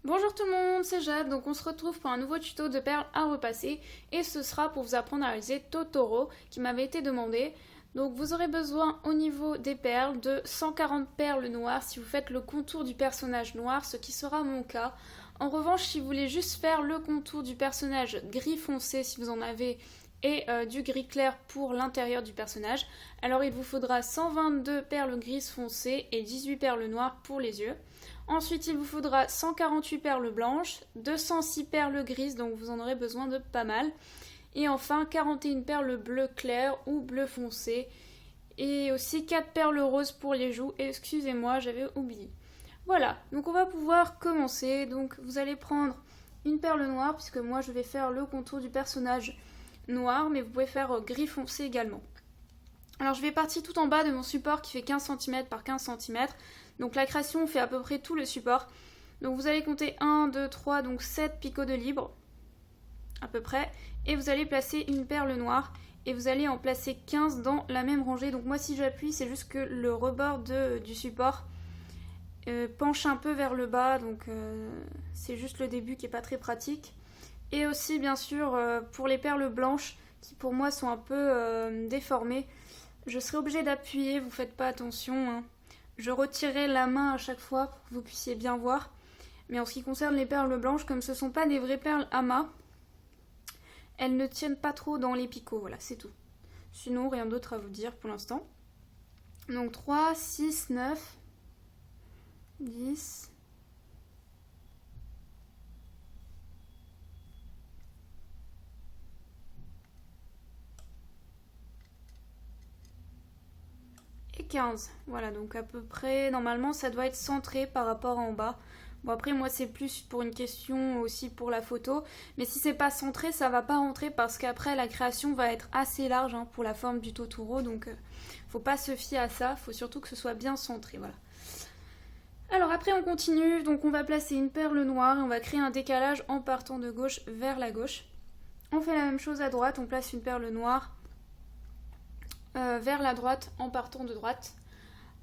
Bonjour tout le monde, c'est Jade, donc on se retrouve pour un nouveau tuto de perles à repasser et ce sera pour vous apprendre à réaliser Totoro qui m'avait été demandé. Donc vous aurez besoin au niveau des perles de 140 perles noires si vous faites le contour du personnage noir, ce qui sera mon cas. En revanche, si vous voulez juste faire le contour du personnage gris foncé si vous en avez et du gris clair pour l'intérieur du personnage, alors il vous faudra 122 perles grises foncées et 18 perles noires pour les yeux. Ensuite, il vous faudra 148 perles blanches, 206 perles grises, donc vous en aurez besoin de pas mal. Et enfin, 41 perles bleu clair ou bleu foncé. Et aussi 4 perles roses pour les joues. Excusez-moi, j'avais oublié. Voilà, donc on va pouvoir commencer. Donc vous allez prendre une perle noire, puisque moi je vais faire le contour du personnage noir, mais vous pouvez faire gris foncé également. Alors je vais partir tout en bas de mon support qui fait 15 cm par 15 cm. Donc la création fait à peu près tout le support. Donc vous allez compter 1, 2, 3, donc 7 picots de libre à peu près. Et vous allez placer une perle noire et vous allez en placer 15 dans la même rangée. Donc moi si j'appuie, c'est juste que le rebord du support penche un peu vers le bas. Donc c'est juste le début qui n'est pas très pratique. Et aussi bien sûr pour les perles blanches qui pour moi sont un peu déformées. Je serai obligée d'appuyer, vous faites pas attention, hein. Je retirerai la main à chaque fois pour que vous puissiez bien voir. Mais en ce qui concerne les perles blanches, comme ce ne sont pas des vraies perles amas, elles ne tiennent pas trop dans les picots, voilà, c'est tout. Sinon, rien d'autre à vous dire pour l'instant. Donc 3, 6, 9, 10... et 15. Voilà, donc à peu près, normalement, ça doit être centré par rapport en bas. Bon, après, moi, c'est plus pour une question aussi pour la photo. Mais si c'est pas centré, ça va pas rentrer parce qu'après, la création va être assez large hein, pour la forme du Totoro. Donc, faut pas se fier à ça. Faut surtout que ce soit bien centré. Voilà. Alors, après, on continue. Donc, on va placer une perle noire et on va créer un décalage en partant de gauche vers la gauche. On fait la même chose à droite. On place une perle noire vers la droite en partant de droite.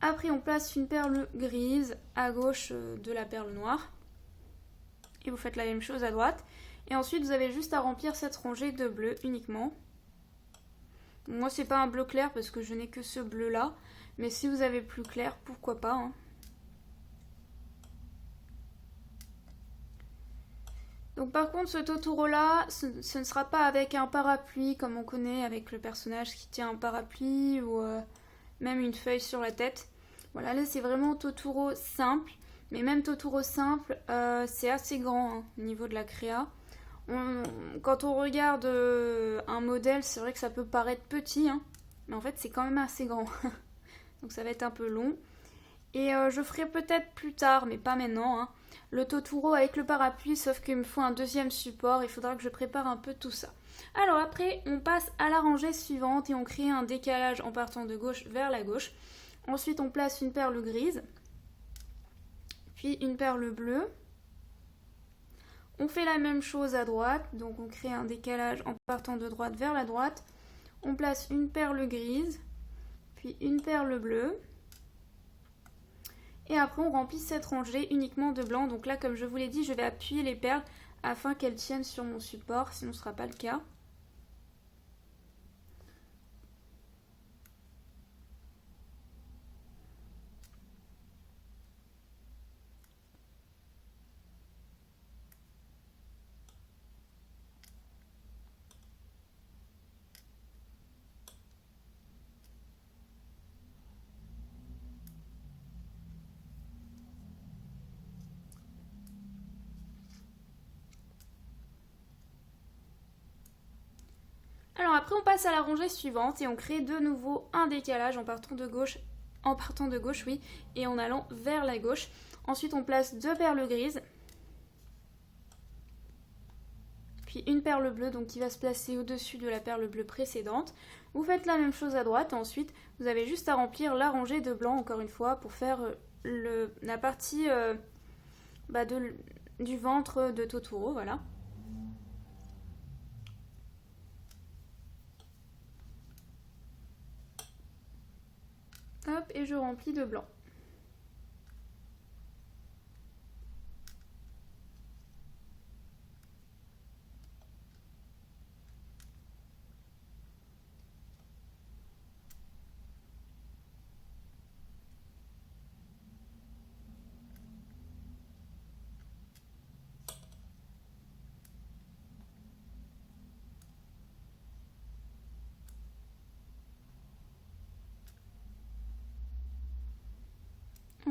Après, on place une perle grise à gauche de la perle noire. Et vous faites la même chose à droite. Et ensuite, vous avez juste à remplir cette rangée de bleu uniquement. Moi, c'est pas un bleu clair parce que je n'ai que ce bleu-là. Mais si vous avez plus clair, pourquoi pas, hein. Donc par contre, ce Totoro-là, ce ne sera pas avec un parapluie comme on connaît avec le personnage qui tient un parapluie ou même une feuille sur la tête. Voilà, là c'est vraiment Totoro simple. Mais même Totoro simple, c'est assez grand hein, au niveau de la créa. Quand on regarde un modèle, c'est vrai que ça peut paraître petit, hein, mais en fait c'est quand même assez grand. Donc ça va être un peu long. Et je ferai peut-être plus tard, mais pas maintenant, hein, le Totoro avec le parapluie, sauf qu'il me faut un deuxième support, il faudra que je prépare un peu tout ça. Alors après, on passe à la rangée suivante et on crée un décalage en partant de gauche vers la gauche. Ensuite, on place une perle grise, puis une perle bleue. On fait la même chose à droite, donc on crée un décalage en partant de droite vers la droite. On place une perle grise, puis une perle bleue. Et après, on remplit cette rangée uniquement de blanc. Donc là, comme je vous l'ai dit, je vais appuyer les perles afin qu'elles tiennent sur mon support, sinon ce ne sera pas le cas. Alors après, on passe à la rangée suivante et on crée de nouveau un décalage en partant de gauche, oui, et en allant vers la gauche. Ensuite, on place deux perles grises, puis une perle bleue donc qui va se placer au-dessus de la perle bleue précédente. Vous faites la même chose à droite et ensuite, vous avez juste à remplir la rangée de blanc encore une fois pour faire la partie du ventre de Totoro, voilà. Hop, et je remplis de blanc.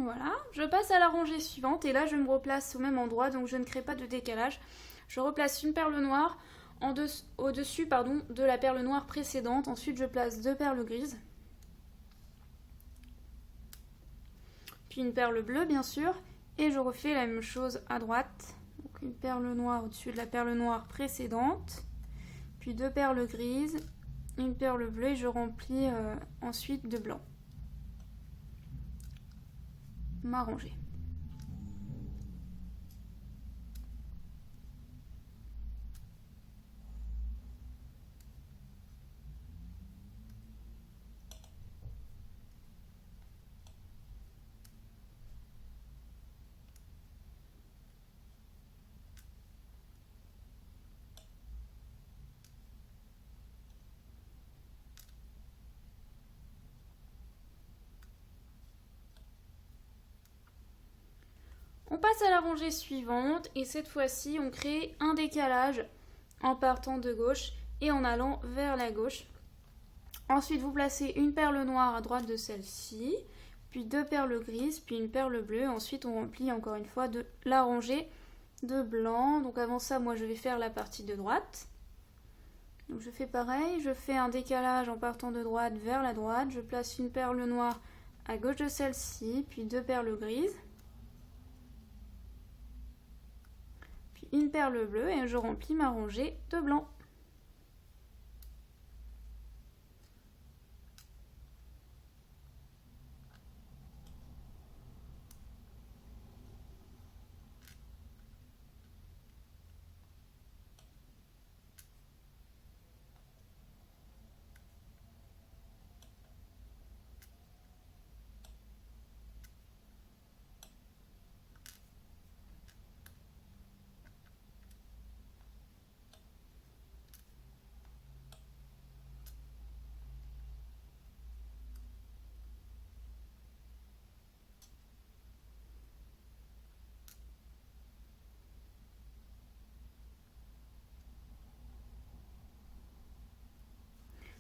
Voilà, je passe à la rangée suivante et là je me replace au même endroit, donc je ne crée pas de décalage. Je replace une perle noire au-dessus de la perle noire précédente. Ensuite je place 2 perles grises, puis une perle bleue bien sûr, et je refais la même chose à droite. Donc une perle noire au-dessus de la perle noire précédente, puis 2 perles grises, une perle bleue et je remplis ensuite de blanc. Ma rangée. On passe à la rangée suivante et cette fois-ci on crée un décalage en partant de gauche et en allant vers la gauche. Ensuite vous placez une perle noire à droite de celle-ci, puis 2 perles grises, puis une perle bleue. Ensuite on remplit encore une fois de la rangée de blanc. Donc avant ça moi je vais faire la partie de droite. Donc je fais pareil, je fais un décalage en partant de droite vers la droite. Je place une perle noire à gauche de celle-ci, puis 2 perles grises. Une perle bleue et je remplis ma rangée de blanc.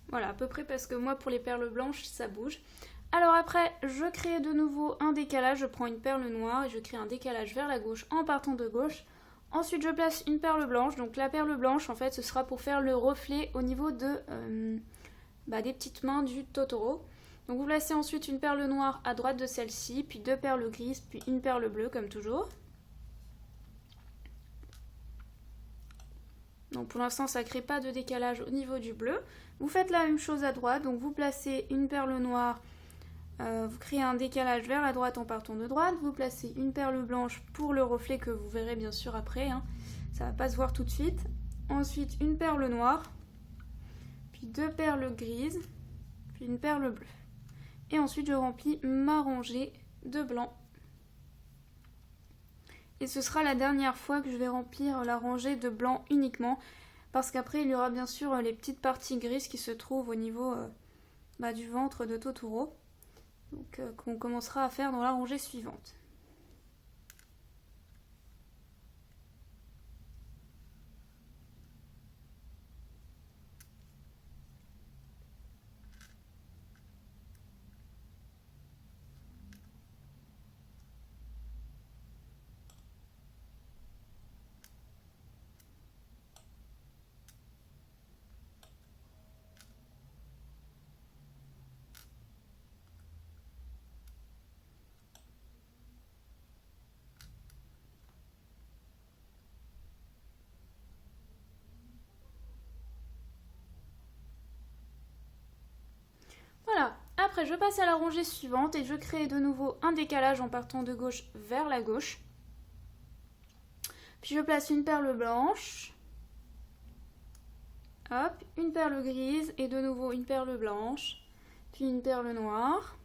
Voilà, à peu près parce que moi pour les perles blanches ça bouge. Alors après, je crée de nouveau un décalage, je prends une perle noire et je crée un décalage vers la gauche en partant de gauche. Ensuite je place une perle blanche, donc la perle blanche en fait ce sera pour faire le reflet au niveau des petites mains du Totoro. Donc vous placez ensuite une perle noire à droite de celle-ci, puis 2 perles grises, puis une perle bleue comme toujours. Donc pour l'instant ça ne crée pas de décalage au niveau du bleu. Vous faites la même chose à droite, donc vous placez une perle noire, vous créez un décalage vers la droite en partant de droite, vous placez une perle blanche pour le reflet que vous verrez bien sûr après, hein. Ça ne va pas se voir tout de suite. Ensuite une perle noire, puis 2 perles grises, puis une perle bleue. Et ensuite je remplis ma rangée de blanc. Et ce sera la dernière fois que je vais remplir la rangée de blanc uniquement, parce qu'après il y aura bien sûr les petites parties grises qui se trouvent au niveau du ventre de Totoro, donc qu'on commencera à faire dans la rangée suivante. Voilà, après je passe à la rangée suivante et je crée de nouveau un décalage en partant de gauche vers la gauche. Puis je place une perle blanche, hop, une perle grise et de nouveau une perle blanche, puis une perle noire.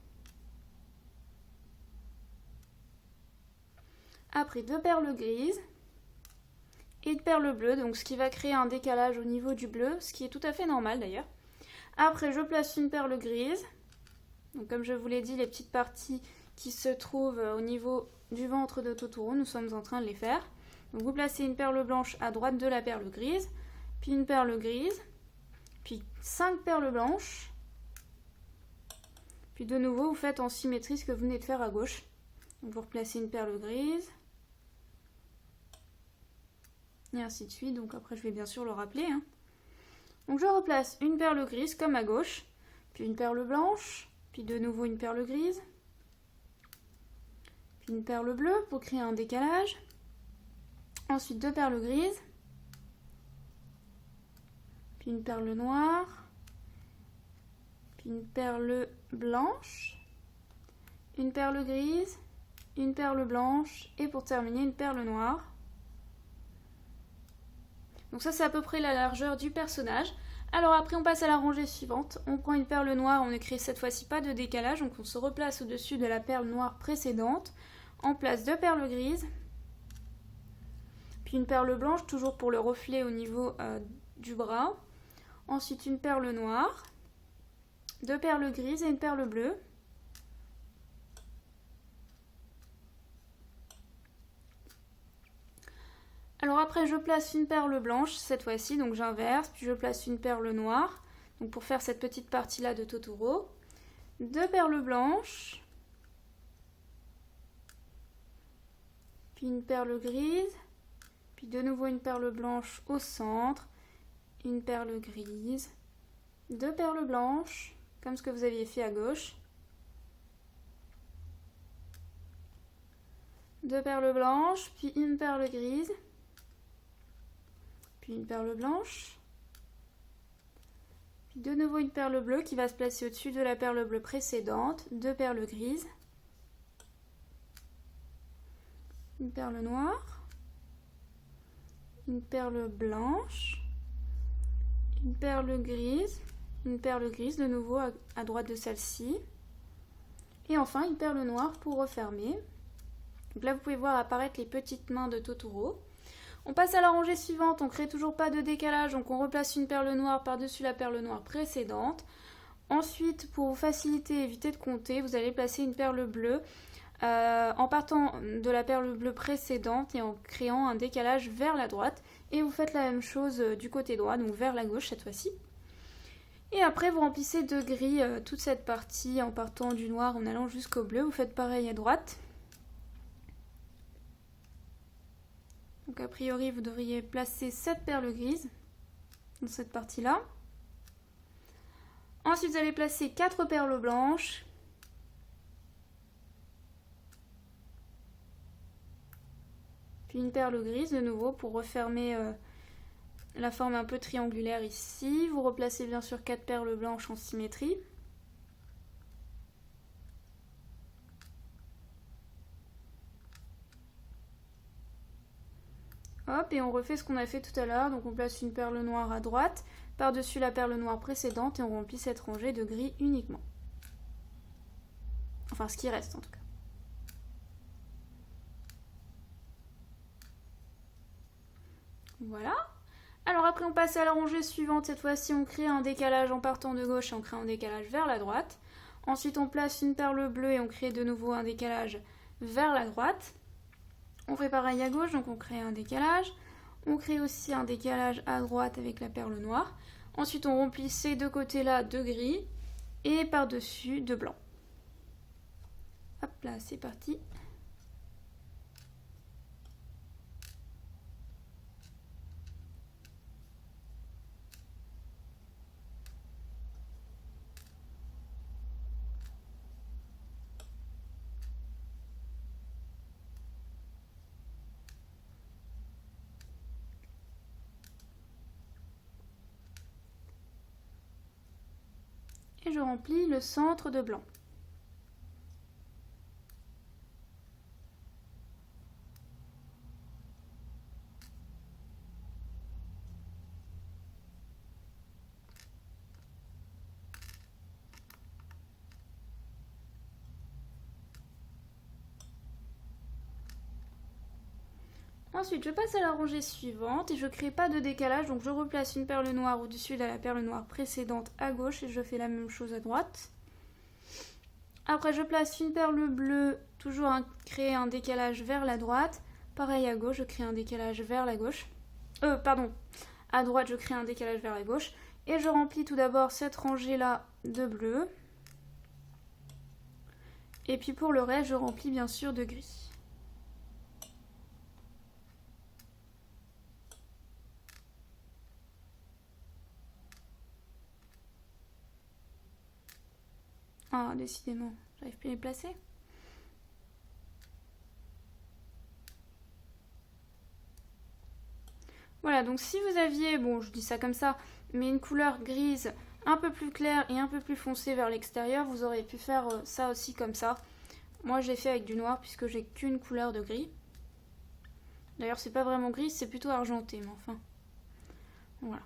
Après 2 perles grises et une perle bleue, donc ce qui va créer un décalage au niveau du bleu, ce qui est tout à fait normal d'ailleurs. Après je place une perle grise, donc comme je vous l'ai dit, les petites parties qui se trouvent au niveau du ventre de Totoro, nous sommes en train de les faire. Donc vous placez une perle blanche à droite de la perle grise, puis une perle grise, puis 5 perles blanches, puis de nouveau vous faites en symétrie ce que vous venez de faire à gauche. Donc vous replacez une perle grise. Et ainsi de suite. Donc après je vais bien sûr le rappeler. Hein. Donc je replace une perle grise comme à gauche. Puis une perle blanche. Puis de nouveau une perle grise. Puis une perle bleue pour créer un décalage. Ensuite deux perles grises. Puis une perle noire. Puis une perle blanche. Une perle grise. Une perle blanche. Et pour terminer une perle noire. Donc ça c'est à peu près la largeur du personnage. Alors après on passe à la rangée suivante. On prend une perle noire, on ne crée cette fois-ci pas de décalage. Donc on se replace au-dessus de la perle noire précédente. On place deux perles grises. Puis une perle blanche, toujours pour le reflet au niveau du bras. Ensuite une perle noire. Deux perles grises et une perle bleue. Alors après je place une perle blanche cette fois-ci, donc j'inverse, puis je place une perle noire, donc pour faire cette petite partie là de Totoro. Deux perles blanches, puis une perle grise, puis de nouveau une perle blanche au centre, une perle grise, deux perles blanches, comme ce que vous aviez fait à gauche. Deux perles blanches, puis une perle grise. Puis une perle blanche, puis de nouveau une perle bleue qui va se placer au-dessus de la perle bleue précédente, deux perles grises, une perle noire, une perle blanche, une perle grise de nouveau à droite de celle-ci, et enfin une perle noire pour refermer. Donc là vous pouvez voir apparaître les petites mains de Totoro. On passe à la rangée suivante, on crée toujours pas de décalage, donc on replace une perle noire par-dessus la perle noire précédente. Ensuite, pour vous faciliter et éviter de compter, vous allez placer une perle bleue en partant de la perle bleue précédente et en créant un décalage vers la droite. Et vous faites la même chose du côté droit, donc vers la gauche cette fois-ci. Et après, vous remplissez de gris toute cette partie en partant du noir en allant jusqu'au bleu. Vous faites pareil à droite. Donc a priori, vous devriez placer 7 perles grises dans cette partie-là. Ensuite, vous allez placer 4 perles blanches. Puis une perle grise de nouveau pour refermer la forme un peu triangulaire ici. Vous replacez bien sûr 4 perles blanches en symétrie. Hop, et on refait ce qu'on a fait tout à l'heure. Donc on place une perle noire à droite, par-dessus la perle noire précédente, et on remplit cette rangée de gris uniquement. Enfin, ce qui reste en tout cas. Voilà. Alors après on passe à la rangée suivante. Cette fois-ci on crée un décalage en partant de gauche et on crée un décalage vers la droite. Ensuite on place une perle bleue et on crée de nouveau un décalage vers la droite. On fait pareil à gauche, donc on crée un décalage. On crée aussi un décalage à droite avec la perle noire. Ensuite, on remplit ces deux côtés-là de gris et par-dessus de blanc. Hop là, c'est parti. Et je remplis le centre de blanc. Ensuite, je passe à la rangée suivante et je ne crée pas de décalage, donc je replace une perle noire au-dessus de la perle noire précédente à gauche et je fais la même chose à droite. Après, je place une perle bleue, toujours créer un décalage vers la droite. Pareil à gauche, je crée un décalage vers la gauche. À droite, je crée un décalage vers la gauche. Et je remplis tout d'abord cette rangée-là de bleu. Et puis pour le reste, je remplis bien sûr de gris. Ah, décidément, j'arrive plus à les placer. Voilà, donc si vous aviez, bon je dis ça comme ça, mais une couleur grise un peu plus claire et un peu plus foncée vers l'extérieur, vous auriez pu faire ça aussi comme ça. Moi j'ai fait avec du noir puisque j'ai qu'une couleur de gris. D'ailleurs c'est pas vraiment gris, c'est plutôt argenté, mais enfin. Voilà.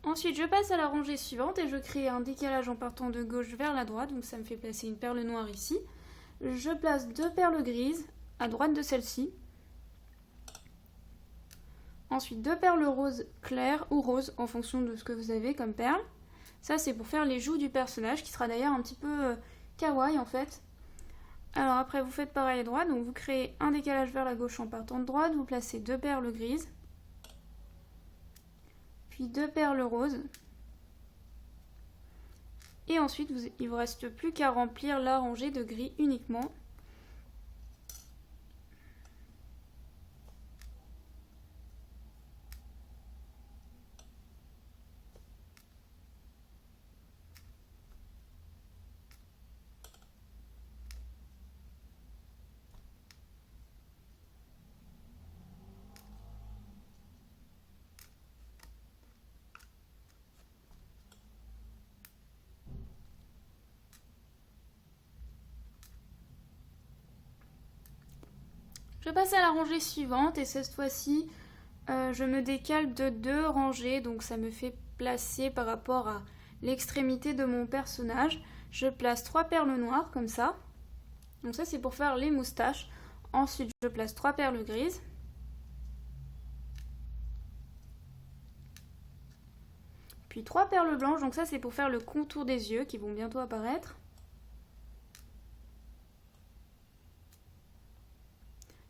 Ensuite, je passe à la rangée suivante et je crée un décalage en partant de gauche vers la droite. Donc ça me fait placer une perle noire ici. Je place 2 perles grises à droite de celle-ci. Ensuite, 2 perles roses claires ou roses en fonction de ce que vous avez comme perles. Ça, c'est pour faire les joues du personnage qui sera d'ailleurs un petit peu kawaii en fait. Alors après, vous faites pareil à droite. Donc vous créez un décalage vers la gauche en partant de droite. Vous placez 2 perles grises. Puis 2 perles roses. Et ensuite, il ne vous reste plus qu'à remplir la rangée de gris uniquement. Je passe à la rangée suivante et cette fois-ci, je me décale de 2 rangées, donc ça me fait placer par rapport à l'extrémité de mon personnage. Je place 3 perles noires comme ça. Donc ça c'est pour faire les moustaches. Ensuite je place 3 perles grises. Puis 3 perles blanches, donc ça c'est pour faire le contour des yeux qui vont bientôt apparaître.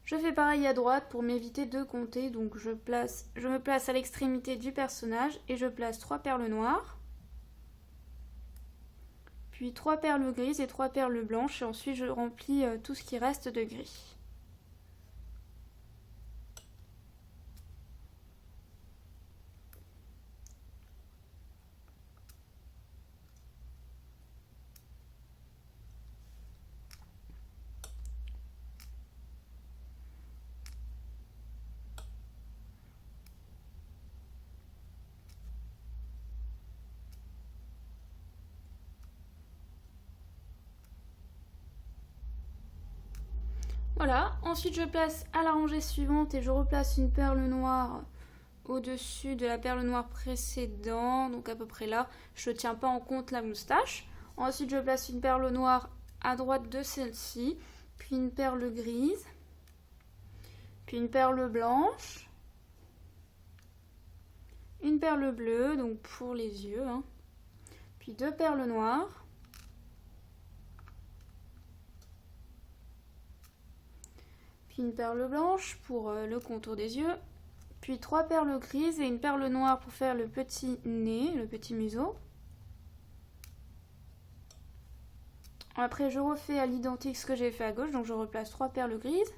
Je fais pareil à droite pour m'éviter de compter, donc je me place à l'extrémité du personnage et je place 3 perles noires. Puis 3 perles grises et 3 perles blanches et ensuite je remplis tout ce qui reste de gris. Voilà, ensuite je place à la rangée suivante et je replace une perle noire au-dessus de la perle noire précédente, donc à peu près là. Je ne tiens pas en compte la moustache. Ensuite je place une perle noire à droite de celle-ci, puis une perle grise, puis une perle blanche, une perle bleue, donc pour les yeux, hein. Puis 2 perles noires. Puis une perle blanche pour le contour des yeux, puis 3 perles grises et une perle noire pour faire le petit nez, le petit museau. Après je refais à l'identique ce que j'ai fait à gauche, donc je replace 3 perles grises,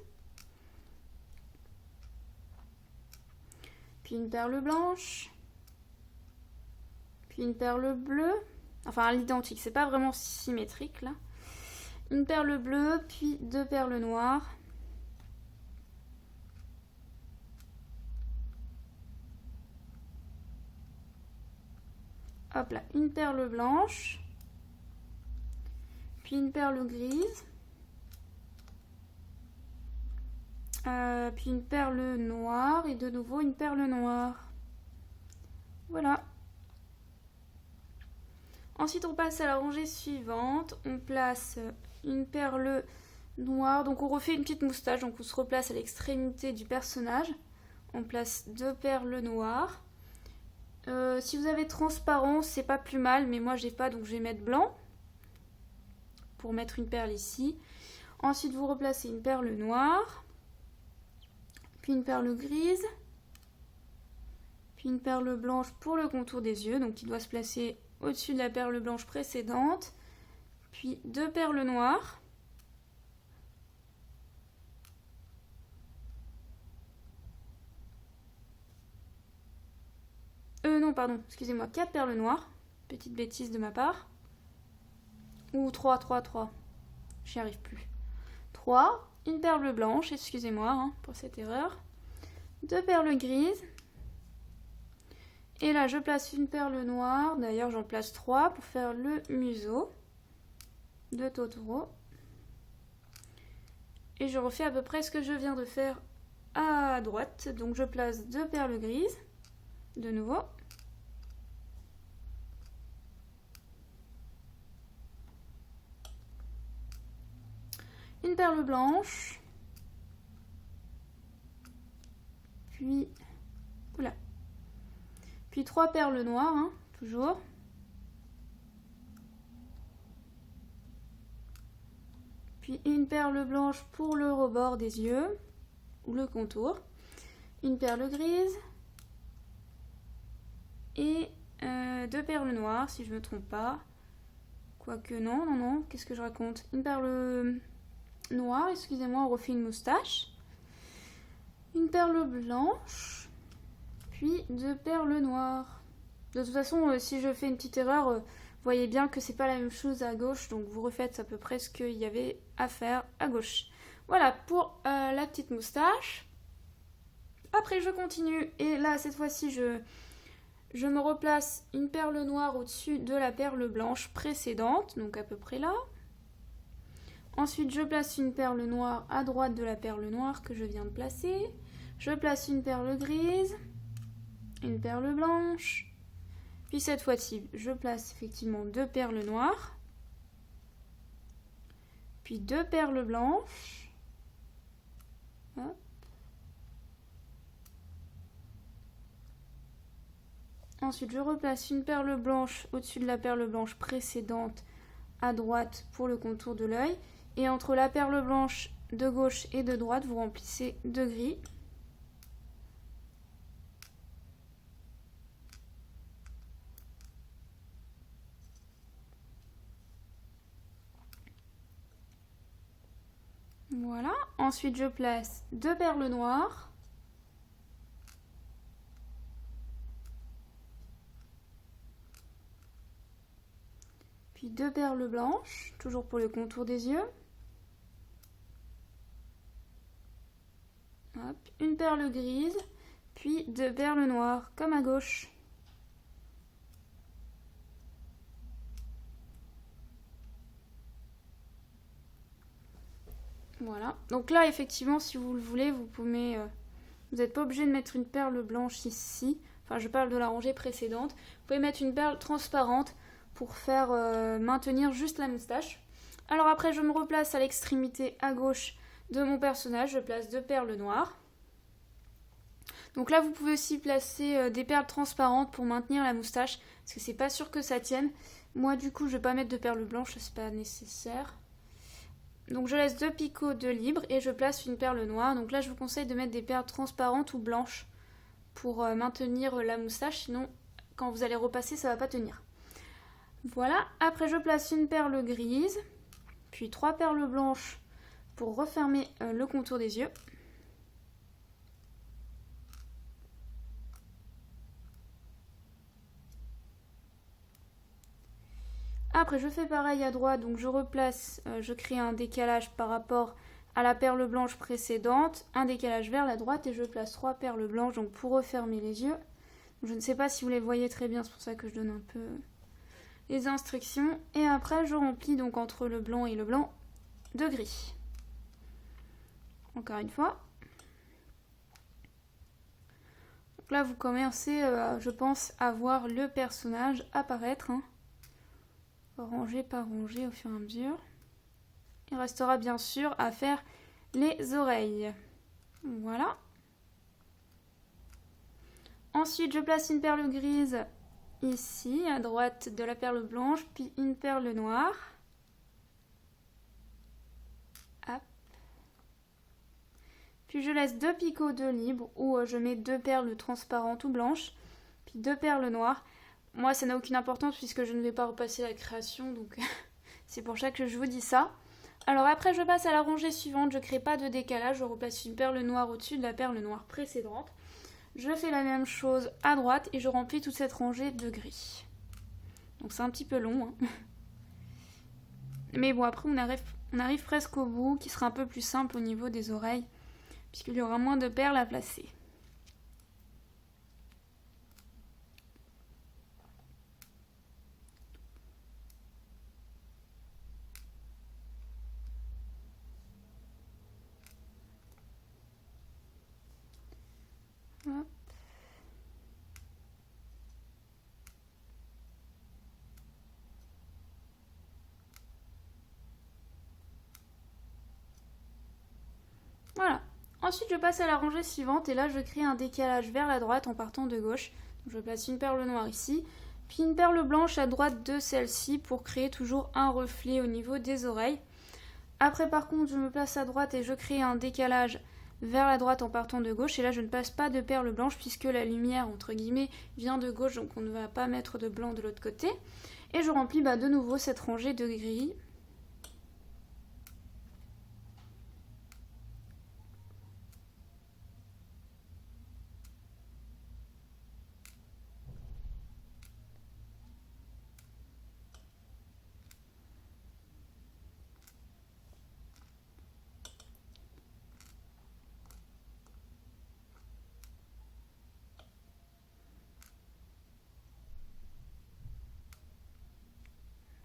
puis une perle blanche, puis une perle bleue, enfin à l'identique, c'est pas vraiment symétrique là. Une perle bleue, puis 2 perles noires. Hop là, une perle blanche, puis une perle grise, puis une perle noire et de nouveau une perle noire. Voilà. Ensuite on passe à la rangée suivante, on place une perle noire, donc on refait une petite moustache, donc on se replace à l'extrémité du personnage, on place 2 perles noires. Si vous avez transparent, c'est pas plus mal, mais moi j'ai pas, donc je vais mettre blanc pour mettre une perle ici. Ensuite, vous replacez une perle noire, puis une perle grise, puis une perle blanche pour le contour des yeux, donc qui doit se placer au-dessus de la perle blanche précédente, puis 2 perles noires, non, pardon, excusez-moi, 4 perles noires, petite bêtise de ma part, ou 3, j'y arrive plus. 3, une perle blanche, excusez-moi hein, pour cette erreur, 2 perles grises, et là je place une perle noire, d'ailleurs j'en place 3 pour faire le museau de Totoro. Et je refais à peu près ce que je viens de faire à droite, donc je place 2 perles grises, de nouveau. Une perle blanche, puis 3 perles noires, hein, toujours. Puis une perle blanche pour le rebord des yeux, ou le contour. Une perle grise. Et 2 perles noires, si je ne me trompe pas. Quoique non, qu'est-ce que je raconte? Une perle noire, excusez-moi, on refait une moustache. Une perle blanche. Puis 2 perles noires. De toute façon, si je fais une petite erreur, vous voyez bien que c'est pas la même chose à gauche, donc vous refaites à peu près ce qu'il y avait à faire à gauche. Voilà pour la petite moustache. Après, je continue, et là, cette fois-ci, je me replace une perle noire au-dessus de la perle blanche précédente, donc à peu près là. Ensuite, je place une perle noire à droite de la perle noire que je viens de placer. Je place une perle grise. Une perle blanche, puis cette fois-ci je place effectivement 2 perles noires, puis 2 perles blanches. Hop. Ensuite je replace une perle blanche au-dessus de la perle blanche précédente à droite pour le contour de l'œil, et entre la perle blanche de gauche et de droite vous remplissez de gris. Voilà, ensuite je place 2 perles noires, puis 2 perles blanches, toujours pour le contour des yeux. Hop, une perle grise, puis 2 perles noires, comme à gauche. Voilà, donc là effectivement si vous le voulez, vous pouvez, vous n'êtes pas obligé de mettre une perle blanche ici, enfin je parle de la rangée précédente, vous pouvez mettre une perle transparente pour faire maintenir juste la moustache. Alors après je me replace à l'extrémité à gauche de mon personnage, je place 2 perles noires. Donc là vous pouvez aussi placer des perles transparentes pour maintenir la moustache, parce que c'est pas sûr que ça tienne. Moi du coup je vais pas mettre de perles blanches, c'est pas nécessaire. Donc je laisse 2 picots de libre et je place une perle noire. Donc là je vous conseille de mettre des perles transparentes ou blanches pour maintenir la moustache, sinon quand vous allez repasser ça va pas tenir. Voilà, après je place une perle grise, puis 3 perles blanches pour refermer le contour des yeux. Après je fais pareil à droite, donc je replace, je crée un décalage par rapport à la perle blanche précédente, un décalage vers la droite et je place 3 perles blanches donc pour refermer les yeux. Je ne sais pas si vous les voyez très bien, c'est pour ça que je donne un peu les instructions. Et après je remplis donc entre le blanc et le blanc de gris. Encore une fois. Donc là vous commencez, je pense, à voir le personnage apparaître. Hein. Rangée par rangée au fur et à mesure. Il restera bien sûr à faire les oreilles. Voilà. Ensuite, je place une perle grise ici, à droite de la perle blanche, puis une perle noire. Hop. Puis je laisse 2 picots de libre où je mets 2 perles transparentes ou blanches, puis 2 perles noires. Moi, ça n'a aucune importance puisque je ne vais pas repasser la création, donc c'est pour ça que je vous dis ça. Alors après, je passe à la rangée suivante. Je ne crée pas de décalage. Je replace une perle noire au-dessus de la perle noire précédente. Je fais la même chose à droite et je remplis toute cette rangée de gris. Donc c'est un petit peu long, hein. Mais bon, après, on arrive presque au bout, qui sera un peu plus simple au niveau des oreilles, puisqu'il y aura moins de perles à placer. Hop. Voilà. Ensuite, je passe à la rangée suivante et là, je crée un décalage vers la droite en partant de gauche. Donc, je place une perle noire ici, puis une perle blanche à droite de celle-ci pour créer toujours un reflet au niveau des oreilles. Après, par contre, je me place à droite et je crée un décalage vers la droite en partant de gauche. Et là, je ne passe pas de perle blanche puisque la lumière, entre guillemets, vient de gauche, donc on ne va pas mettre de blanc de l'autre côté. Et je remplis de nouveau cette rangée de gris.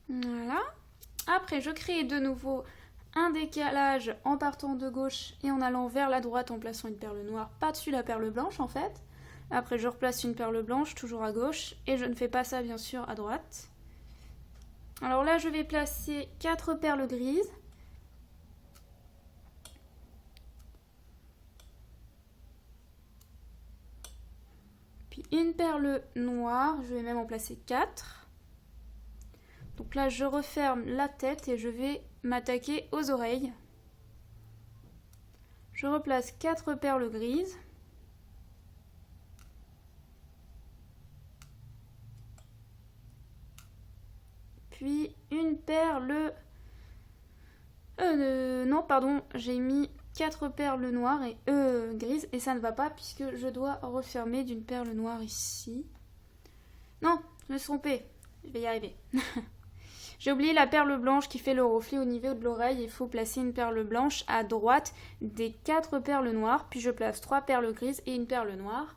Voilà. Après, je crée de nouveau un décalage en partant de gauche et en allant vers la droite en plaçant une perle noire par-dessus la perle blanche en fait. Après, je replace une perle blanche toujours à gauche et je ne fais pas ça bien sûr à droite. Alors là, je vais placer 4 perles grises. Puis une perle noire, je vais même en placer 4. Donc là, je referme la tête et je vais m'attaquer aux oreilles. Je replace 4 perles grises. Puis une perle... non, pardon, j'ai mis 4 perles noires et grises et ça ne va pas puisque je dois refermer d'une perle noire ici. Non, je me suis trompée. Je vais y arriver. J'ai oublié la perle blanche qui fait le reflet au niveau de l'oreille. Il faut placer une perle blanche à droite des 4 perles noires. Puis je place 3 perles grises et une perle noire.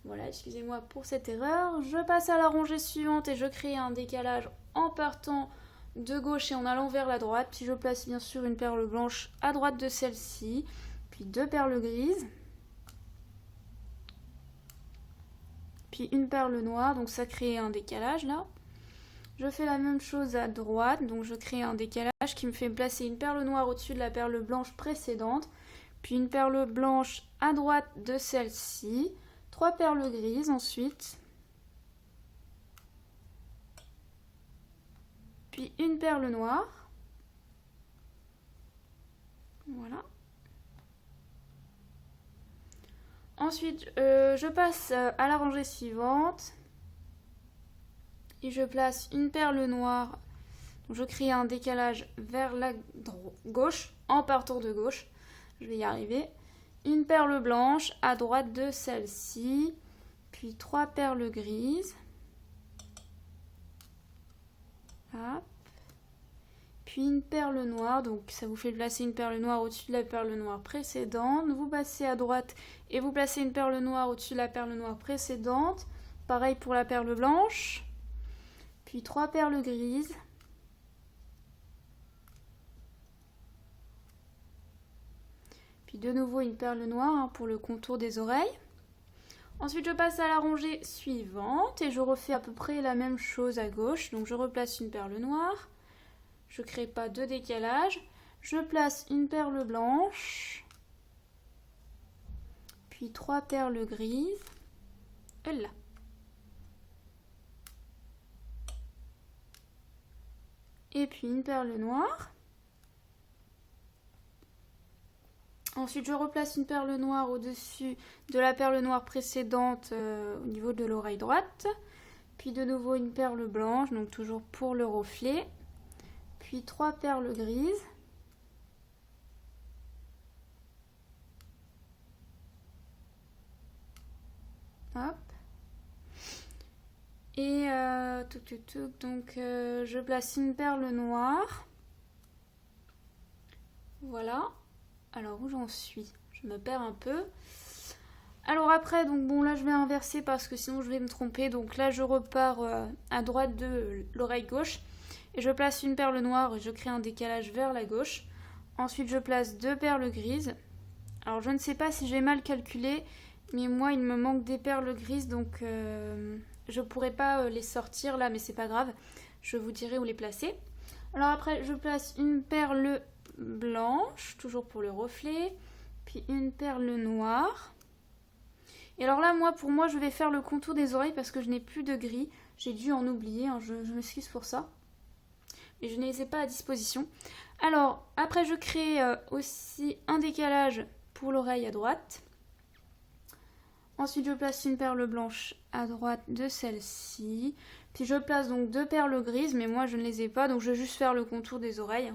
Voilà, excusez-moi pour cette erreur. Je passe à la rangée suivante et je crée un décalage en partant de gauche et en allant vers la droite. Puis je place bien sûr une perle blanche à droite de celle-ci. Puis 2 perles grises. Puis une perle noire, donc ça crée un décalage là. Je fais la même chose à droite, donc je crée un décalage qui me fait placer une perle noire au-dessus de la perle blanche précédente, puis une perle blanche à droite de celle-ci, 3 perles grises ensuite, puis une perle noire, voilà. Ensuite, je passe à la rangée suivante. Et je place une perle noire. Donc je crée un décalage vers la gauche en partant de gauche. Je vais y arriver. Une perle blanche à droite de celle-ci. Puis 3 perles grises. Hop. Puis une perle noire. Donc ça vous fait placer une perle noire au-dessus de la perle noire précédente. Vous passez à droite et vous placez une perle noire au-dessus de la perle noire précédente. Pareil pour la perle blanche. Puis 3 perles grises. Puis de nouveau une perle noire pour le contour des oreilles. Ensuite, je passe à la rangée suivante et je refais à peu près la même chose à gauche. Donc je replace une perle noire. Je ne crée pas de décalage. Je place une perle blanche. Puis 3 perles grises. Et là. Et puis une perle noire. Ensuite, je replace une perle noire au-dessus de la perle noire précédente au niveau de l'oreille droite. Puis de nouveau une perle blanche, donc toujours pour le reflet. Puis 3 perles grises. Hop. Et donc je place une perle noire. Voilà. Alors où j'en suis? Je me perds un peu. Alors après, donc bon là je vais inverser parce que sinon je vais me tromper. Donc là je repars à droite de l'oreille gauche. Et je place une perle noire et je crée un décalage vers la gauche. Ensuite je place 2 perles grises. Alors je ne sais pas si j'ai mal calculé, mais moi il me manque des perles grises, donc je pourrais pas les sortir là, mais c'est pas grave. Je vous dirai où les placer. Alors après je place une perle blanche, toujours pour le reflet, puis une perle noire. Et alors là pour moi je vais faire le contour des oreilles parce que je n'ai plus de gris. J'ai dû en oublier, hein, je m'excuse pour ça. Mais je ne les ai pas à disposition. Alors après je crée aussi un décalage pour l'oreille à droite. Ensuite je place une perle blanche à droite de celle-ci. Puis je place donc 2 perles grises, mais moi je ne les ai pas, donc je vais juste faire le contour des oreilles.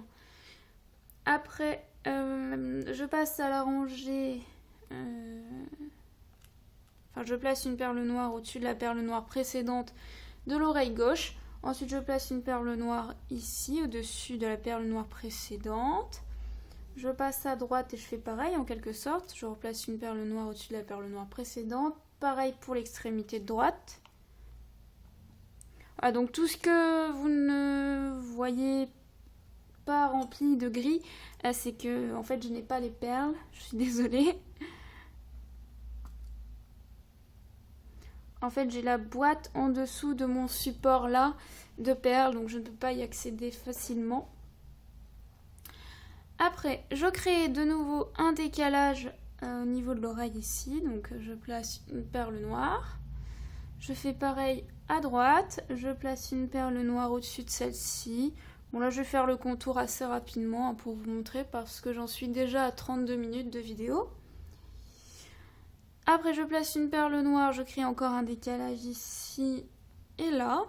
Après je passe à la rangée... Enfin je place une perle noire au-dessus de la perle noire précédente de l'oreille gauche. Ensuite je place une perle noire ici au-dessus de la perle noire précédente. Je passe à droite et je fais pareil en quelque sorte. Je replace une perle noire au-dessus de la perle noire précédente. Pareil pour l'extrémité de droite. Voilà, donc tout ce que vous ne voyez pas rempli de gris, c'est que en fait je n'ai pas les perles. Je suis désolée. En fait j'ai la boîte en dessous de mon support là de perles, donc je ne peux pas y accéder facilement. Après, je crée de nouveau un décalage au niveau de l'oreille ici. Donc je place une perle noire. Je fais pareil à droite. Je place une perle noire au-dessus de celle-ci. Bon là je vais faire le contour assez rapidement hein, pour vous montrer parce que j'en suis déjà à 32 minutes de vidéo. Après je place une perle noire. Je crée encore un décalage ici et là.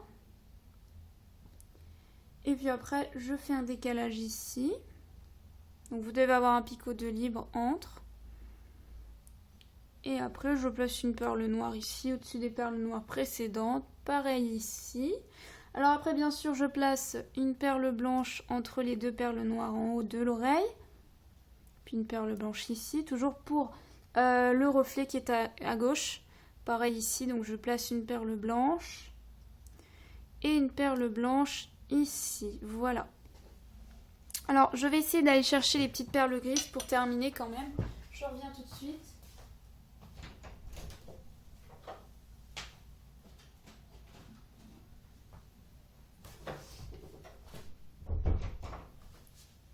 Et puis après je fais un décalage ici. Donc vous devez avoir un picot de libre entre. Et après je place une perle noire ici au-dessus des perles noires précédentes. Pareil ici. Alors après bien sûr je place une perle blanche entre les 2 perles noires en haut de l'oreille. Puis une perle blanche ici. Toujours pour le reflet qui est à gauche. Pareil ici. Donc je place une perle blanche. Et une perle blanche ici. Voilà. Alors, je vais essayer d'aller chercher les petites perles grises pour terminer quand même. Je reviens tout de suite.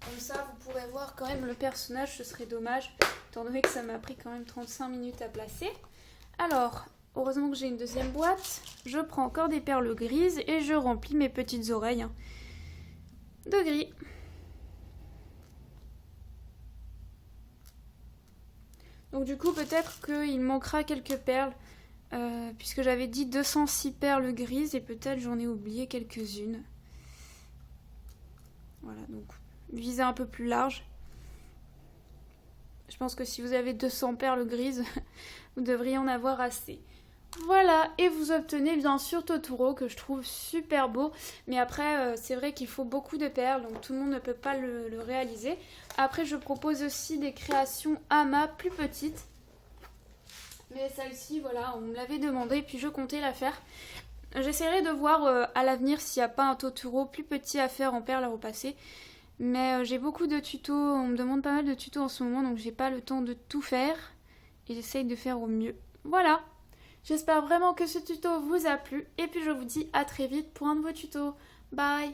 Comme ça, vous pourrez voir quand même le personnage, ce serait dommage, étant donné que ça m'a pris quand même 35 minutes à placer. Alors, heureusement que j'ai une deuxième boîte. Je prends encore des perles grises et je remplis mes petites oreilles de gris. Donc du coup peut-être qu'il manquera quelques perles puisque j'avais dit 206 perles grises et peut-être j'en ai oublié quelques-unes. Voilà, donc visez un peu plus large. Je pense que si vous avez 200 perles grises, vous devriez en avoir assez. Voilà, et vous obtenez bien sûr Totoro que je trouve super beau. Mais après, c'est vrai qu'il faut beaucoup de perles, donc tout le monde ne peut pas le réaliser. Après, je propose aussi des créations Ama plus petites. Mais celle-ci, voilà, on me l'avait demandé, puis je comptais la faire. J'essaierai de voir à l'avenir s'il n'y a pas un Totoro plus petit à faire en perles à repasser. Mais j'ai beaucoup de tutos, on me demande pas mal de tutos en ce moment, donc j'ai pas le temps de tout faire. Et j'essaye de faire au mieux. Voilà! J'espère vraiment que ce tuto vous a plu et puis je vous dis à très vite pour un nouveau tuto. Bye!